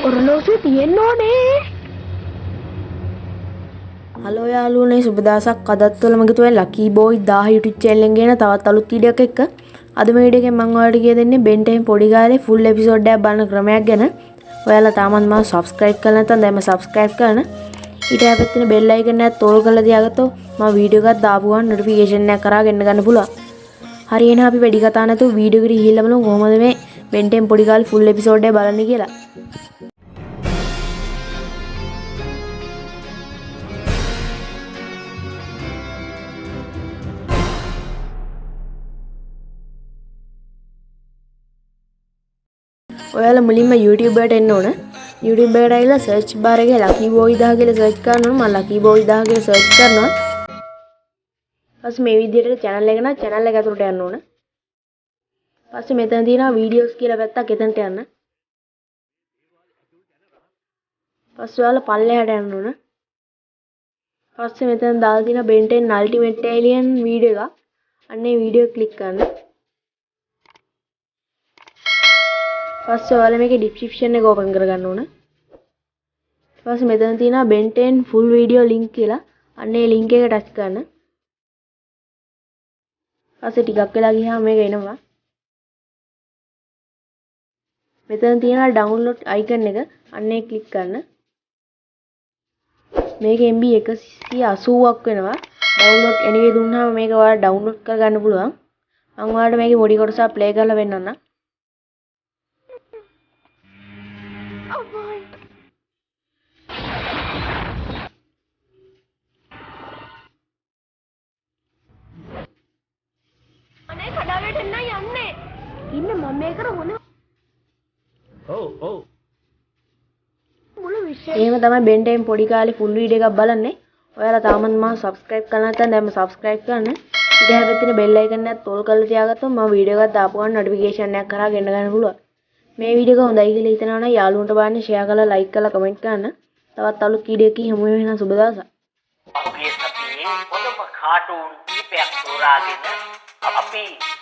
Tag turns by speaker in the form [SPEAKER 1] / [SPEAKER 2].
[SPEAKER 1] ඔරලෝසුවේ තියෙන්න ඕනේ.
[SPEAKER 2] හලෝ යාළුවනේ සුබ දවසක්. අදත් ඔයාලා මගේ තුවේ ලකි බෝයි 1000 YouTube channel එකෙන් ගෙන තවත් අලුත් වීඩියෝ එකක් එක්ක අද මේ වීඩියෝ එකෙන් මම ඔයාලට කිය දෙන්නේ Ben 10 පොඩි ගාලේ full episode එකක් බලන ක්‍රමයක් ගැන. ඔයාලා තාමත් මාව subscribe කරලා නැත්නම් දැන්ම subscribe කරන්න. ඊට හැපෙත් තියෙන bell icon එකත් තෝල් කරලා තියාගත්තොත් මම වීඩියෝ එකක් දාපු ගමන් notification එකක් කරා ගෙන්න ගන්න පුළුවන්. හරි එහෙනම් අපි වැඩි කතා නැතුව වීඩියෝ එකට ගිහිල්ලා බලමු කොහොමද මේ Ben 10 පොඩි ගාලේ full episode එක බලන්නේ කියලා. ඔයාලා මුලින්ම YouTube එකට එන්න ඕන. YouTube එකට ඇවිල්ලා search bar එකේ lucky boy 1000 කියලා search කරනවා. මම lucky boy 1000 කියලා search කරනවා. ඊපස්සේ මේ විදිහට channel එක නම් channel එක ඇතුළට යන්න ඕන. ඊපස්සේ මෙතන තියෙනවා videos කියලා පැත්තක් එතනට යන්න. ඊපස්සේ ඔයාලා පල්ලෙහාට යන්න ඕන. ඊපස්සේ මෙතන දාලා තියෙනවා Ben 10 Ultimate Alien video එක. අන්න ඒ video එක click කරන්න. ඊපස්සේ ඔයාලා මේකේ description එක open කරගන්න ඕන. ඊපස්සේ මෙතන තියෙනවා Ben 10 full video link කියලා. අන්න ඒ link එක touch කරන්න. ඊපස්සේ ටිකක් වෙලා ගියාම මේක එනවා. මෙතන තියෙනවා download icon එක. අන්න ඒ click කරන්න. මේක MB 180ක් වෙනවා. download anyway දුන්නාම මේක ඔයාලා download කරගන්න පුළුවන්. මම ඔයාලට මේකේ පොඩි කොටසක් play කරලා වෙන්නන්නම්.
[SPEAKER 1] අනේ කඩාවැටෙන්න යන්නේ. ඉන්න මම මේකට හොඳ. ඔව්. මුළු විශ්වය.
[SPEAKER 2] එහෙම තමයි Ben 10 පොඩි කාලේ full video එකක් බලන්නේ. ඔයාලා තාමත් මාව subscribe කරලා නැත්නම් දැන්ම subscribe කරන්න. ඊට හැබැයි තියෙන bell icon එකත් තෝල් කරලා තියාගත්තොත් මම වීඩියෝ එකක් දාපු ගමන් notification එකක් කරා ගෙන්න ගන්න පුළුවන්. මේ වීඩියෝ එක හොඳයි කියලා හිතනවා නම් යාළුවන්ට බලන්න share කරලා like කරලා comment කරන්න. තවත් අලුත් වීඩියෝ එකකින් හමු වෙනවා. සුබ දවසක්.
[SPEAKER 3] ඔහුගේ සතියේ හොඳම කාටුන් කීපයක් තෝරාගෙන අපි